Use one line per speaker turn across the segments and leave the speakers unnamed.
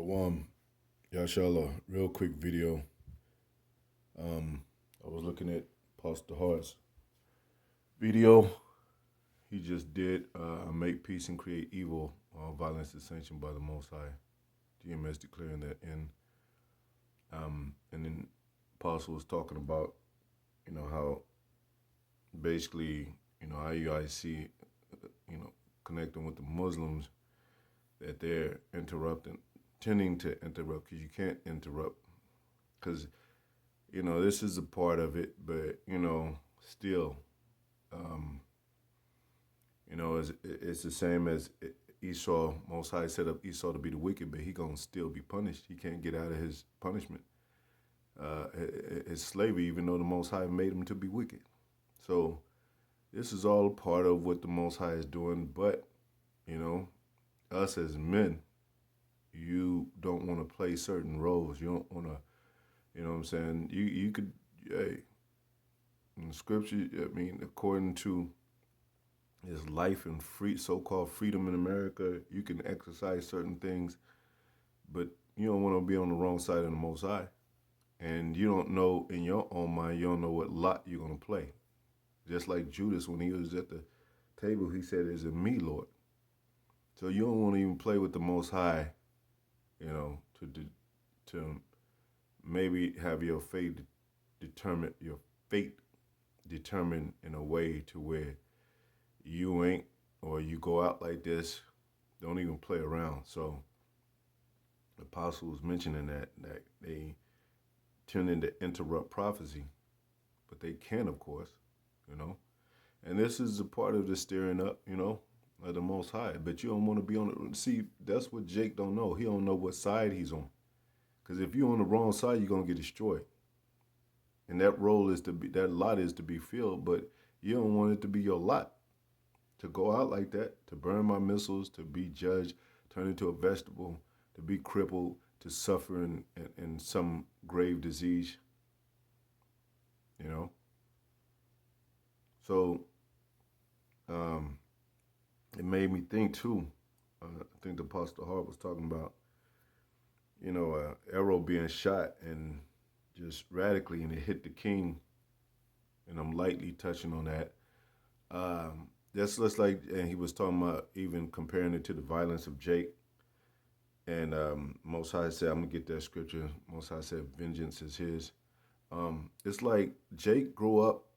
Shalom, Yashala. Real quick video. I was looking at Pastor Tahar's video. He just did make peace and create evil. Violence is sanctioned by the Most High. GMS declaring that and then Apostle was talking about, how basically, IUIC, connecting with the Muslims, that they're tending to interrupt, because you can't interrupt, because, this is a part of it, but, still, it's the same as Esau. Most High set up Esau to be the wicked, but he gonna still be punished. He can't get out of his punishment, his slavery, even though the Most High made him to be wicked. So this is all part of what the Most High is doing, but, us as men, you don't want to play certain roles. You don't want to, you know what I'm saying? You could, hey, in the scripture, according to his life and so-called freedom in America, you can exercise certain things, but you don't want to be on the wrong side of the Most High. And you don't know, in your own mind, you don't know what lot you're going to play. Just like Judas, when he was at the table, he said, "Is it me, Lord?" So you don't want to even play with the Most High, to maybe have your fate determined in a way to where you ain't, or you go out like this. Don't even play around. So the apostle was mentioning that they tending to interrupt prophecy, but they can, of course, and this is a part of the stirring up, of the Most High. But you don't want to be on the, see, that's what Jake don't know. He don't know what side he's on. Because if you're on the wrong side, you're going to get destroyed. And that lot is to be filled, but you don't want it to be your lot. To go out like that, to burn my missiles, to be judged, turn into a vegetable, to be crippled, to suffer in some grave disease, So, it made me think too. I think the Apostle Tahar was talking about, arrow being shot and just radically, and it hit the king. And I'm lightly touching on that. That's just like, and he was talking about even comparing it to the violence of Jake. And Most High said, I'm gonna get that scripture. Most High said, "Vengeance is his." It's like Jake grew up.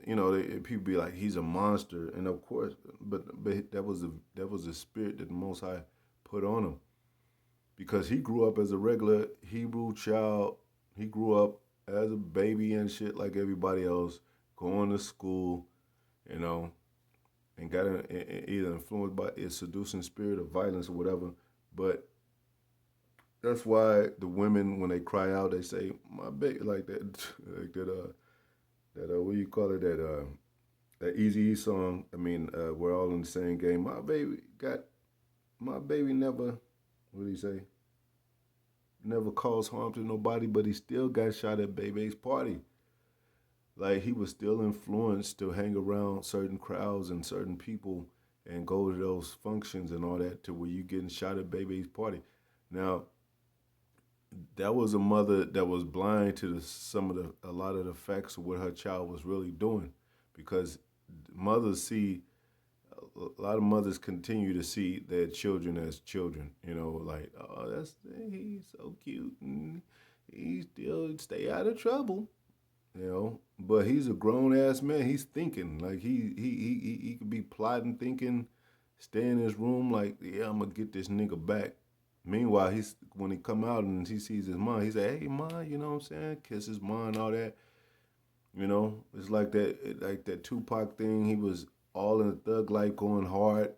People be like, he's a monster, and of course, but that was the spirit that the Most High put on him, because he grew up as a regular Hebrew child. He grew up as a baby and shit like everybody else, going to school, and got either influenced by a seducing spirit of violence or whatever. But that's why the women, when they cry out, they say, "My baby," like that, like that what do you call it? That Easy E song. We're all in the same game. My baby never. What do you say? Never caused harm to nobody, but he still got shot at Bebe's party. Like, he was still influenced to hang around certain crowds and certain people and go to those functions and all that, to where you getting shot at Bebe's party. Now, that was a mother that was blind to a lot of the facts of what her child was really doing, because mothers see, a lot of mothers continue to see their children as children, like, oh, he's so cute, and he still stay out of trouble, but he's a grown ass man. He's thinking, like, he could be plotting, thinking, stay in his room, like, yeah, I'm gonna get this nigga back. Meanwhile, when he come out and he sees his mom, he say, "Hey, mom," you know what I'm saying? Kiss his mom and all that. It's like that Tupac thing. He was all in the thug life, going hard,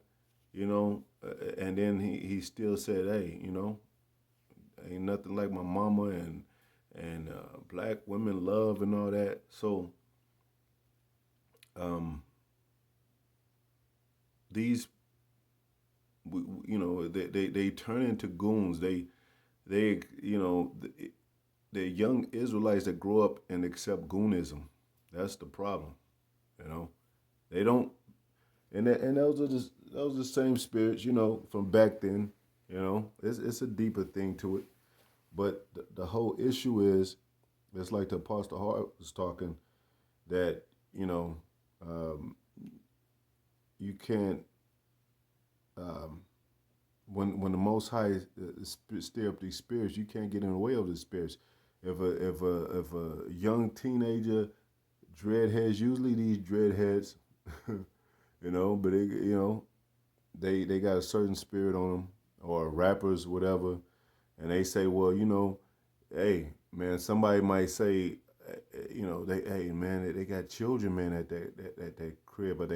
and then he still said, "Hey, ain't nothing like my mama and black women love and all that." So, these, they turn into goons. They they're young Israelites that grow up and accept goonism. That's the problem. They don't, and those are the same spirits, from back then. It's a deeper thing to it. But the whole issue is, it's like the Apostle Hart was talking, that you know um, you can't, um, when the Most High stir up these spirits, you can't get in the way of the spirits. If a young teenager dreadheads, usually these dreadheads, but they got a certain spirit on them, or rappers, whatever, and they say, well, hey man, somebody might say, they, hey man, they got children, man, at that crib, but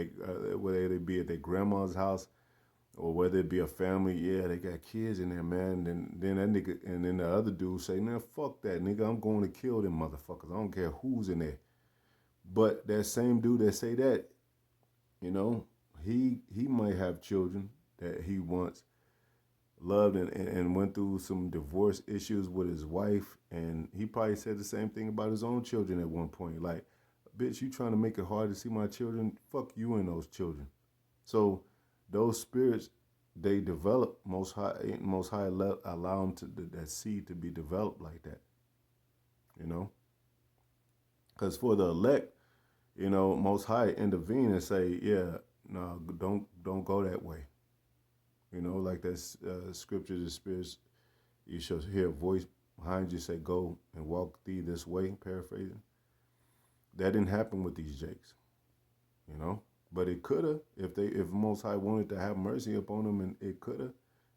whether they be at their grandma's house or whether it be a family, yeah, they got kids in there, man. Then that nigga, and then the other dude say, man, fuck that nigga, I'm going to kill them motherfuckers. I don't care who's in there. But that same dude that say that, you know, he might have children that he once loved, and went through some divorce issues with his wife, and he probably said the same thing about his own children at one point. Like, bitch, you trying to make it hard to see my children? Fuck you and those children. So those spirits, they develop. Most high allow them to, that seed to be developed like that. You know, because for the elect, Most High intervene and say, yeah, no, don't go that way. Like that scripture, the spirits, you shall hear a voice behind you say, go and walk thee this way, paraphrasing. That didn't happen with these jakes, you know. But it could have, if Most High wanted to have mercy upon them, and it could have.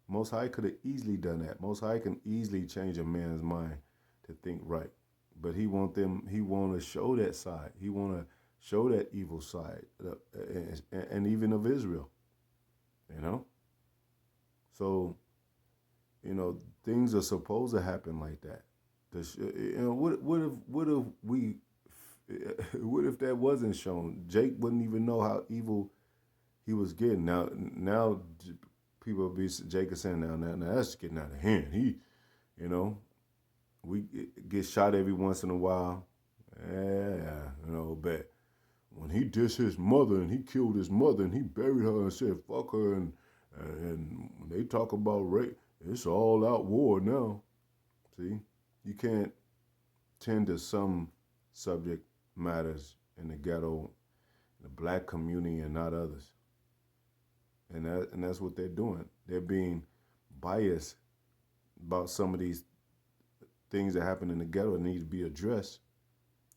Most High could have easily done that. Most High can easily change a man's mind to think right. But he want to show that side. He want to show that evil side, and even of Israel, you know. So, things are supposed to happen like that. What if we, what if that wasn't shown? Jake wouldn't even know how evil he was getting. Now, people be Jake is saying now that's getting out of hand. You know, we get shot every once in a while. Yeah, but when he dissed his mother and he killed his mother and he buried her and said fuck her, and when they talk about rape, it's all out war now. See, you can't tend to some subject matters in the ghetto, the black community, and not others. And that's what they're doing. They're being biased about some of these things that happen in the ghetto that need to be addressed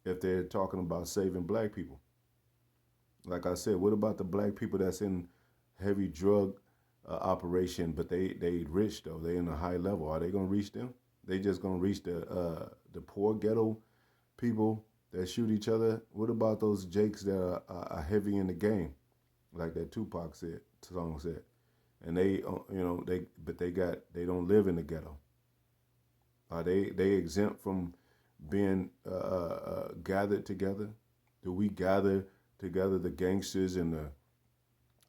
if they're talking about saving black people. Like I said, what about the black people that's in heavy drug operation, but they rich though, they in a high level? Are they gonna reach them? They just gonna reach the poor ghetto people that shoot each other? What about those jakes that are heavy in the game, like that Tupac song said? And they don't live in the ghetto. Are they exempt from being gathered together? Do we gather together the gangsters and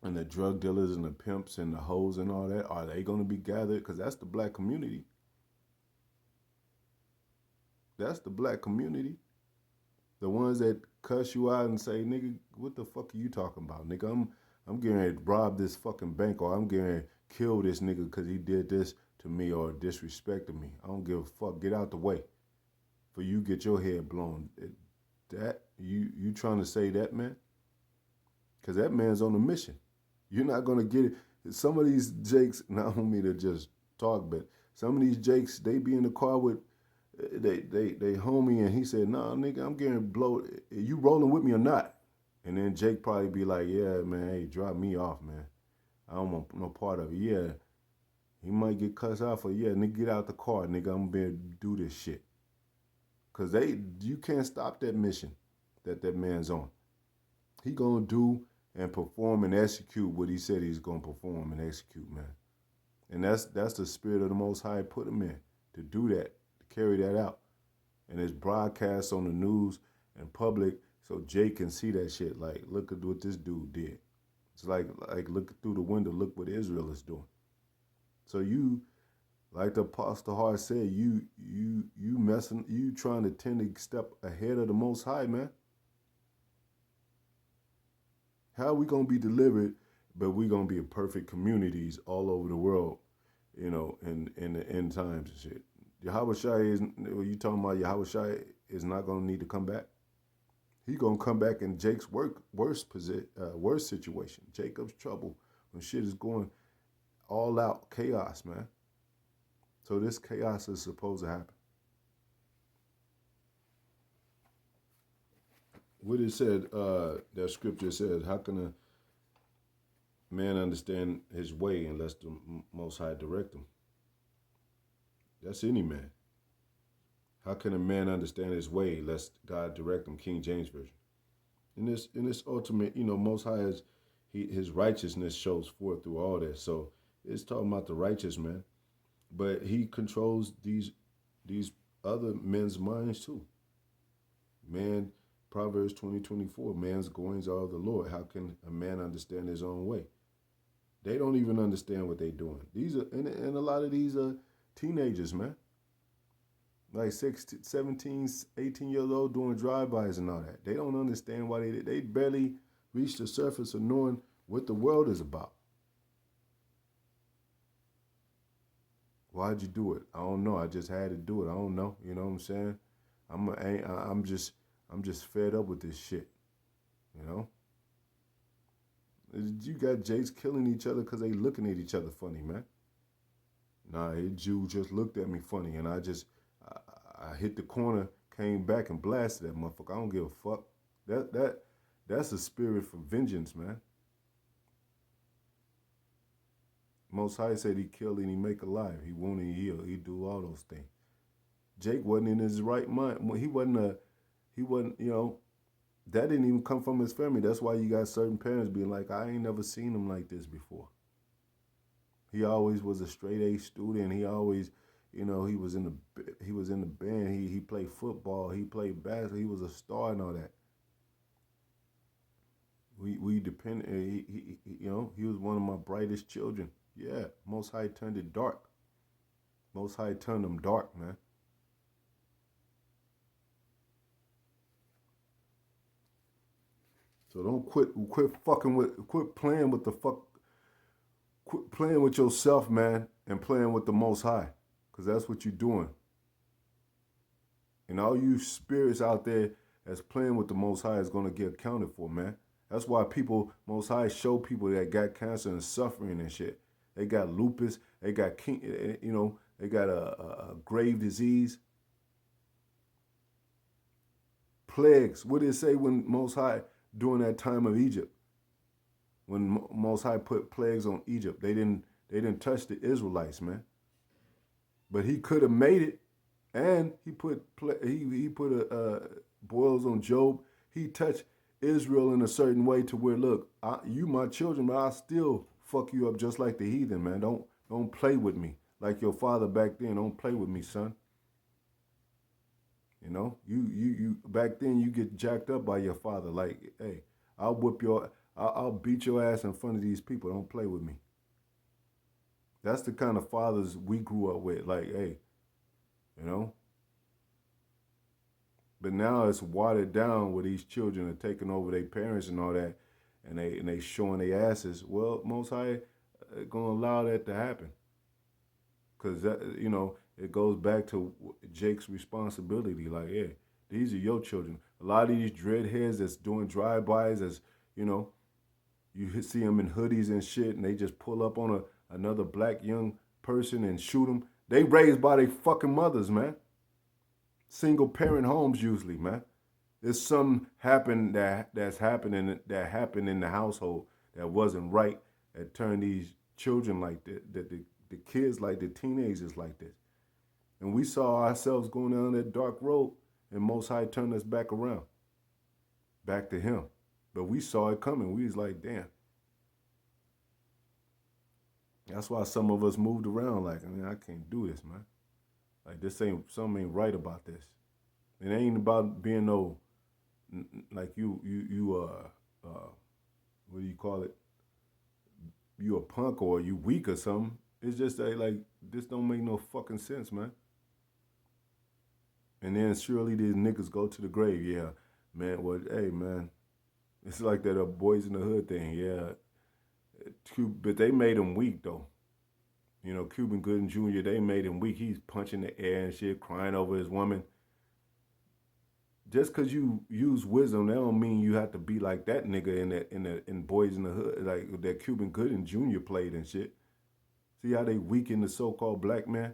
the drug dealers and the pimps and the hoes and all that? Are they going to be gathered? Because that's the black community. That's the black community. The ones that cuss you out and say, nigga, what the fuck are you talking about? Nigga, I'm getting ready to rob this fucking bank, or I'm getting ready to kill this nigga because he did this to me or disrespected me. I don't give a fuck. Get out the way. For you get your head blown. That you trying to say that, man? Because that man's on a mission. You're not gonna get it. Some of these jakes, not on me to just talk, but some of these jakes, they be in the car with they homie, and he said, "Nah, nigga, I'm getting blow. You rolling with me or not?" And then Jake probably be like, "Yeah, man, hey, drop me off, man. I don't want no part of it." Yeah, he might get cussed out for, yeah, nigga, get out the car, nigga. I'm gonna do this shit. Cause you can't stop that mission that man's on. He gonna do and perform and execute what he said he's gonna perform and execute, man. And that's the spirit of the Most High put him in, to do that, to carry that out. And it's broadcast on the news and public, so Jay can see that shit. Like, look at what this dude did. It's like look through the window, look what Israel is doing. So you, like the Apostle Tahar said, you trying to tend to step ahead of the Most High, man. How are we gonna be delivered, but we gonna be in perfect communities all over the world? in the end times and shit. Yahweh Shai is, you talking about Yahweh Shai is not going to need to come back? He going to come back in Jake's worst situation, Jacob's trouble, when shit is going all out chaos, man. So this chaos is supposed to happen. What it said, that scripture said, how can a man understand his way unless the Most High direct him? That's any man. How can a man understand his way lest God direct him? King James Version. In this ultimate, Most High is his righteousness shows forth through all this. So it's talking about the righteous man, but he controls these other men's minds too. Man, Proverbs 20:24, man's goings are of the Lord. How can a man understand his own way? They don't even understand what they're doing. These are and a lot of these are teenagers, man. Like 16, 17, 18 years old doing drive-bys and all that. They don't understand why they barely reach the surface of knowing what the world is about. Why'd you do it? I don't know. I just had to do it. I don't know. You know what I'm saying? I'm just fed up with this shit. You know? You got Jakes killing each other because they looking at each other funny, man. Nah, a Jew just looked at me funny, and I hit the corner, came back and blasted that motherfucker. I don't give a fuck. That's a spirit for vengeance, man. Most High said he killed and he make alive. He wound and heal. He do all those things. Jake wasn't in his right mind. He wasn't, that didn't even come from his family. That's why you got certain parents being like, I ain't never seen him like this before. He always was a straight A student. He always, he was in the band. He played football. He played basketball. He was a star and all that. We depend. He was one of my brightest children. Yeah, Most High turned it dark. Most High turned him dark, man. So don't quit playing with the fuck. Quit playing with yourself, man, and playing with the Most High, because that's what you're doing. And all you spirits out there that's playing with the Most High is gonna get accounted for, man. That's why Most High show people that got cancer and suffering and shit. They got lupus. They got they got a grave disease. Plagues. What did it say when Most High during that time of Egypt? When Most High put plagues on Egypt, they didn't touch the Israelites, man. But he could have made it, and he put boils on Job. He touched Israel in a certain way to where, look, you my children, but I still fuck you up just like the heathen, man. Don't play with me like your father back then. Don't play with me, son. You back then you get jacked up by your father. Like, hey, I'll beat your ass in front of these people. Don't play with me. That's the kind of fathers we grew up with. Like, hey, But now it's watered down where these children are taking over their parents and all that, and they showing their asses. Well, Most High gonna allow that to happen, cause it goes back to Jake's responsibility. Like, yeah, these are your children. A lot of these dreadheads that's doing drive-bys, you see them in hoodies and shit, and they just pull up on another black young person and shoot them. They raised by their fucking mothers, man. Single parent homes usually, man. There's something happened that happened in the household that wasn't right, that turned these children like that, the kids like the teenagers like this. And we saw ourselves going down that dark road, and Most High turned us back around, back to him. But we saw it coming. We was like, damn. That's why some of us moved around like, I can't do this, man. Like, something ain't right about this. It ain't about being like you what do you call it? You a punk or you weak or something. It's just that, like, this don't make no fucking sense, man. And then surely these niggas go to the grave. Yeah, man. Well, hey, man. It's like that Boys in the Hood thing. Yeah. But they made them weak, though. You know, Cuban Gooding Jr. They made him weak. He's punching the air and shit, crying over his woman. Just cause you use wisdom, that don't mean you have to be like that nigga in Boys in the Hood, like that Cuban Gooding Jr. played and shit. See how they weaken the so-called black man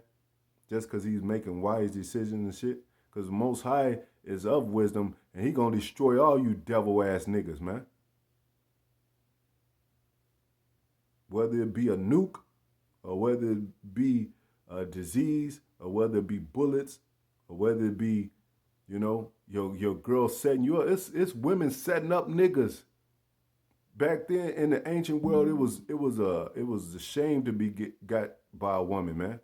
just cause he's making wise decisions and shit. Cause the Most High is of wisdom, and he gonna destroy all you devil ass niggas, man. Whether it be a nuke, or whether it be a disease, or whether it be bullets, or whether it be, your girl setting you up. It's women setting up niggas. Back then in the ancient world, it was a shame to got by a woman, man.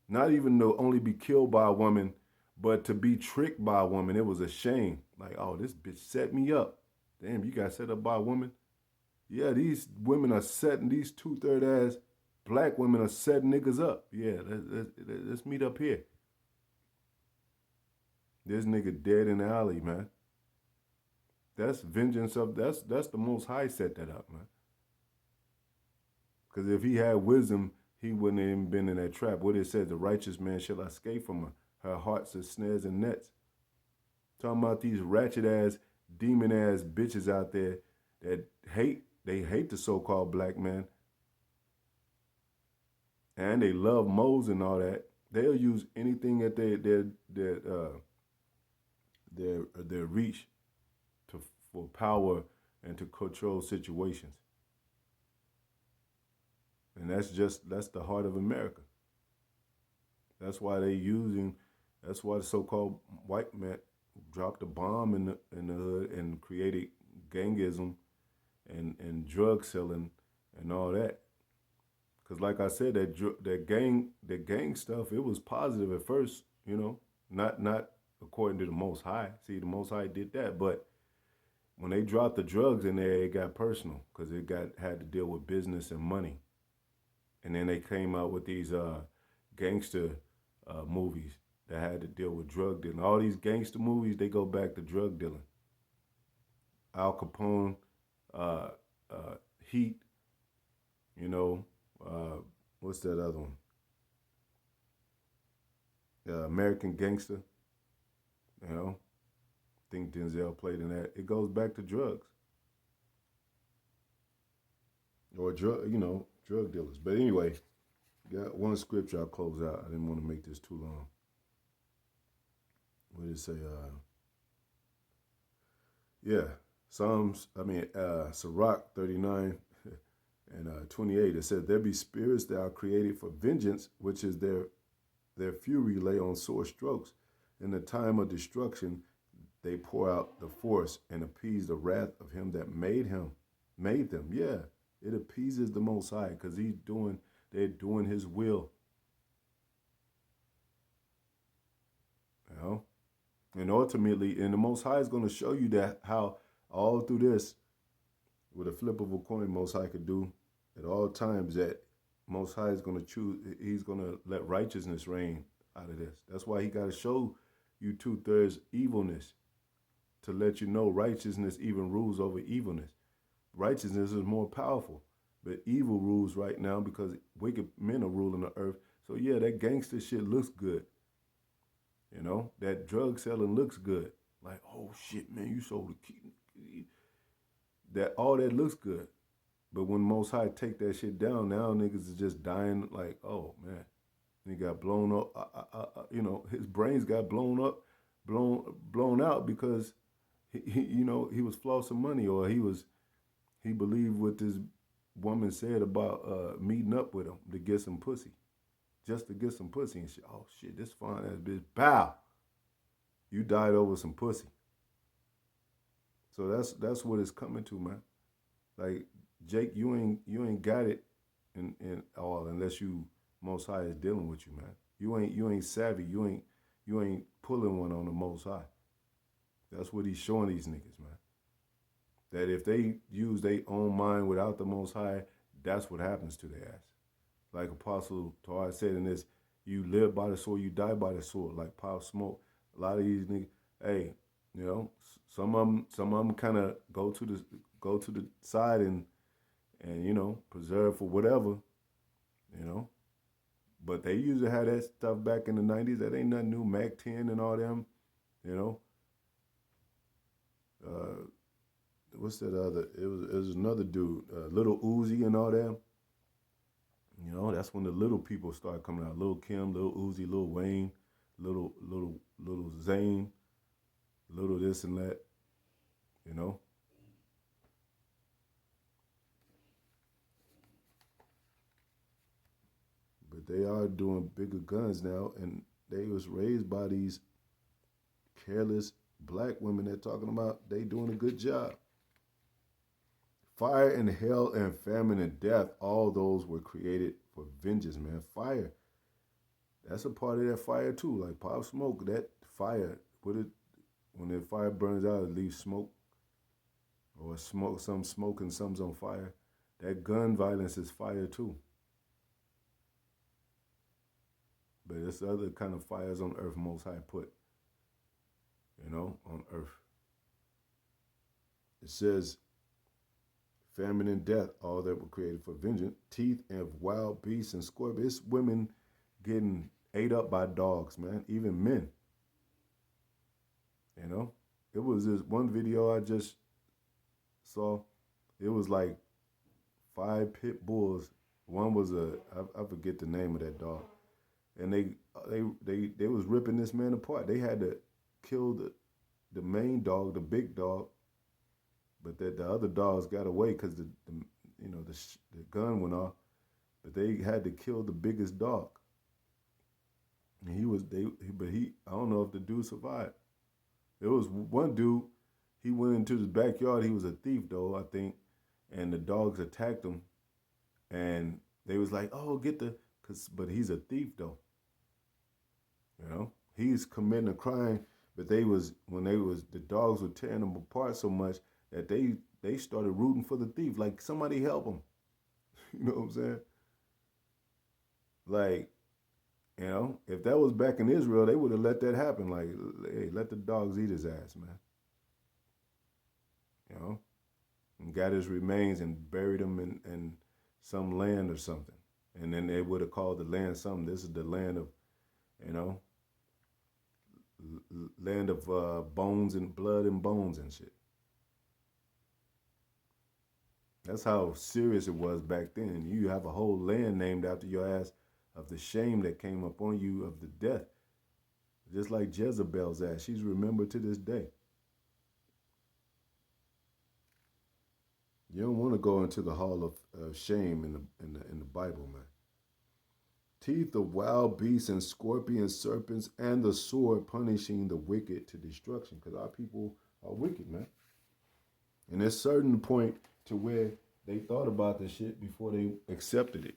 Not even to only be killed by a woman, but to be tricked by a woman. It was a shame. Like, oh, this bitch set me up. Damn, you got set up by a woman. Yeah, these women are setting, these two-third ass black women are setting niggas up. Yeah, let's meet up here. This nigga dead in the alley, man. That's vengeance of that's the Most High set that up, man. Because if he had wisdom, he wouldn't have even been in that trap. What it says, the righteous man shall escape from her. Her hearts are snares and nets. Talking about these ratchet ass, demon ass bitches out there that they hate the so-called black man, and they love moles and all that. They'll use anything at their reach to for power and to control situations. And that's the heart of America. That's why they using. That's why the so-called white man dropped a bomb in the hood and created gangism and drug selling and all that. Cause like I said, that gang stuff, it was positive at first, not according to the Most High. See, the Most High did that, but when they dropped the drugs in there, it got personal because it got had to deal with business and money. And then they came out with these gangster movies that had to deal with drug dealing. All these gangster movies, they go back to drug dealing. Al Capone, uh, Heat, you know, what's that other one? American Gangster, you know. I think Denzel played in that. It goes back to drugs or drug dealers. But anyway, got one scripture I'll close out. I didn't want to make this too long. What did it say? Yeah, Sirach 39 and 28. It said, "There be spirits that are created for vengeance, which is their fury lay on sore strokes. In the time of destruction, they pour out the force and appease the wrath of him that made them." Yeah, it appeases the Most High because they're doing His will, you know. And ultimately, and the Most High is going to show you that how all through this, with a flip of a coin, Most High could do at all times that Most High is going to choose. He's going to let righteousness reign out of this. That's why He got to show you two-thirds evilness to let you know righteousness even rules over evilness. Righteousness is more powerful, but evil rules right now because wicked men are ruling the earth. So yeah, that gangster shit looks good. That drug selling looks good. Like, oh shit, man, you sold a key. That all that looks good. But when Most High take that shit down, now niggas is just dying. Like, oh man, he got blown up. His brains got blown up, blown out because he was flossing money, or he believed what this woman said about meeting up with him to get some pussy, just to get some pussy and shit. Oh shit, this fine ass bitch, bow, you died over some pussy. So that's what it's coming to, man. Like, Jake, you ain't got it in all unless you Most High is dealing with you, man. You ain't savvy. You ain't pulling one on the Most High. That's what He's showing these niggas, man. That if they use their own mind without the Most High, that's what happens to their ass. Like Apostle Tahar said in this, you live by the sword, you die by the sword. Like Pop Smoke, a lot of these niggas, hey, some of them kind of go to the side and preserve for whatever, you know. But they used to have that stuff back in the 90s. That ain't nothing new. Mac 10 and all them, you know. Uh, what's that other? It was another dude, Little Uzi and all them. You know, that's when the little people started coming out. Little Kim, Little Uzi, Little Wayne, little Zane, little this and that. You know, but they are doing bigger guns now, and they was raised by these careless black women that talking about they doing a good job. Fire and hell and famine and death, all those were created for vengeance, man. Fire, that's a part of that fire too. Like Pop Smoke, that fire, put it when the fire burns out, it leaves smoke or smoke, some smoke and some's on fire. That gun violence is fire too. But it's other kind of fires on earth most high put, on earth. It says famine and death, all that were created for vengeance, teeth and wild beasts and scorpions. It's women getting ate up by dogs, man, even men. You know, it was this one video I just saw. It was like five pit bulls. One was I forget the name of that dog, and they was ripping this man apart. They had to kill the main dog, the big dog, but that the other dogs got away because the gun went off. But they had to kill the biggest dog, and but he I don't know if the dude survived. There was one dude. He went into his backyard. He was a thief though, I think, and the dogs attacked him, and they was like, "Oh, but he's a thief though." He's committing a crime, but the dogs were tearing him apart so much that they started rooting for the thief. Like somebody help him. You know what I'm saying? Like, if that was back in Israel, they would have let that happen. Like, hey, let the dogs eat his ass, man. You know, and got his remains and buried him in some land or something. And then they would have called the land something. This is the land of, you know, land of bones and blood and bones and shit. That's how serious it was back then. You have a whole land named after your ass of the shame that came upon you of the death. Just like Jezebel's ass. She's remembered to this day. You don't want to go into the hall of shame in the Bible, man. Teeth of wild beasts and scorpions, serpents, and the sword punishing the wicked to destruction. Because our people are wicked, man. And there's a certain point to where they thought about this shit before they accepted it.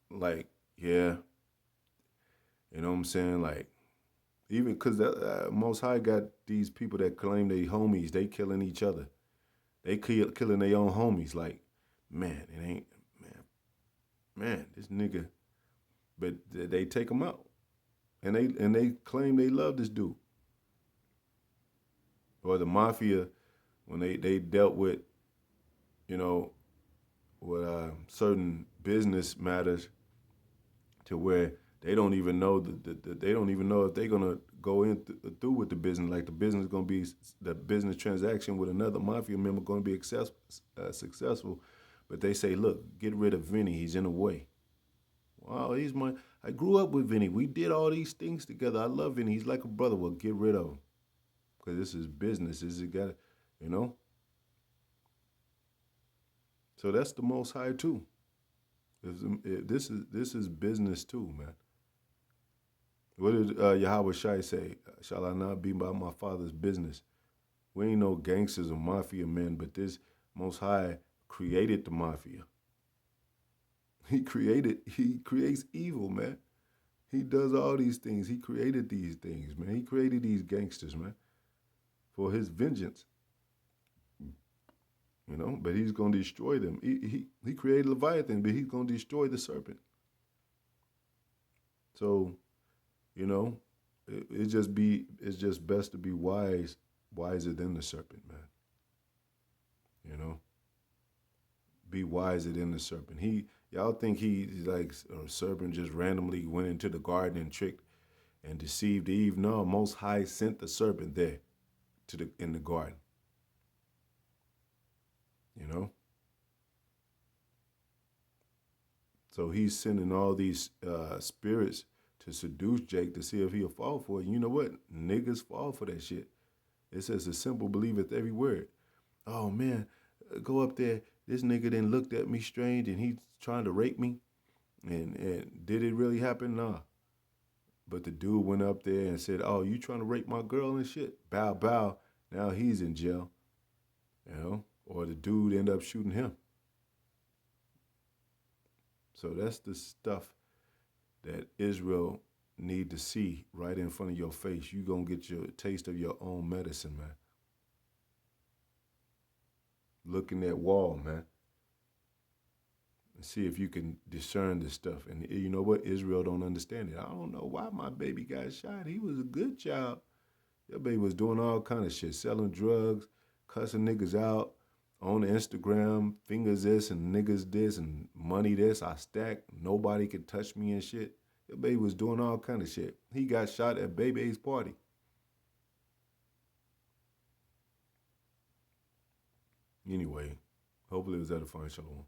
Like, yeah, you know what I'm saying? Like, even because Most High got these people that claim they homies, they killing each other. They killing their own homies. Like, man, it ain't, man, this nigga. But they take him out. And they claim they love this dude. Or the mafia, when they dealt with, with certain business matters, to where they don't even know they don't even know if they're gonna go through with the business. Like the business transaction with another mafia member gonna be successful, but they say, look, get rid of Vinny. He's in the way. Wow, I grew up with Vinny. We did all these things together. I love Vinny. He's like a brother. Well, get rid of him because this is business. This is got, you know. So that's the Most High too. This is business too, man. What did Yahweh Shai say? Shall I not be about my father's business? We ain't no gangsters or mafia men, but this Most High created the mafia. He creates evil, man. He does all these things. He created these things, man. He created these gangsters, man, for his vengeance. But he's going to destroy them. He created Leviathan, but he's going to destroy the serpent. So, it's just best to be wiser than the serpent, man. Be wiser than the serpent. Y'all think he's like a serpent just randomly went into the garden and tricked and deceived Eve? No, Most High sent the serpent there to the in the garden. You know, so he's sending all these spirits to seduce Jake to see if he'll fall for it. You know what? Niggas fall for that shit. It says the simple believeth every word. Oh man, go up there. This nigga then looked at me strange and he's trying to rape me. And did it really happen? Nah. But the dude went up there and said, "Oh, you trying to rape my girl and shit?" Bow bow. Now he's in jail. You know, or the dude end up shooting him. So that's the stuff that Israel need to see right in front of your face. You gonna get your taste of your own medicine, man. Look in that wall, man, and see if you can discern this stuff. And you know what? Israel don't understand it. I don't know why my baby got shot. He was a good child. Your baby was doing all kind of shit, selling drugs, cussing niggas out on Instagram, fingers this and niggas this and money this. I stack. Nobody could touch me and shit. Your baby was doing all kind of shit. He got shot at Baby's party. Anyway, hopefully it was edifying. Shalom.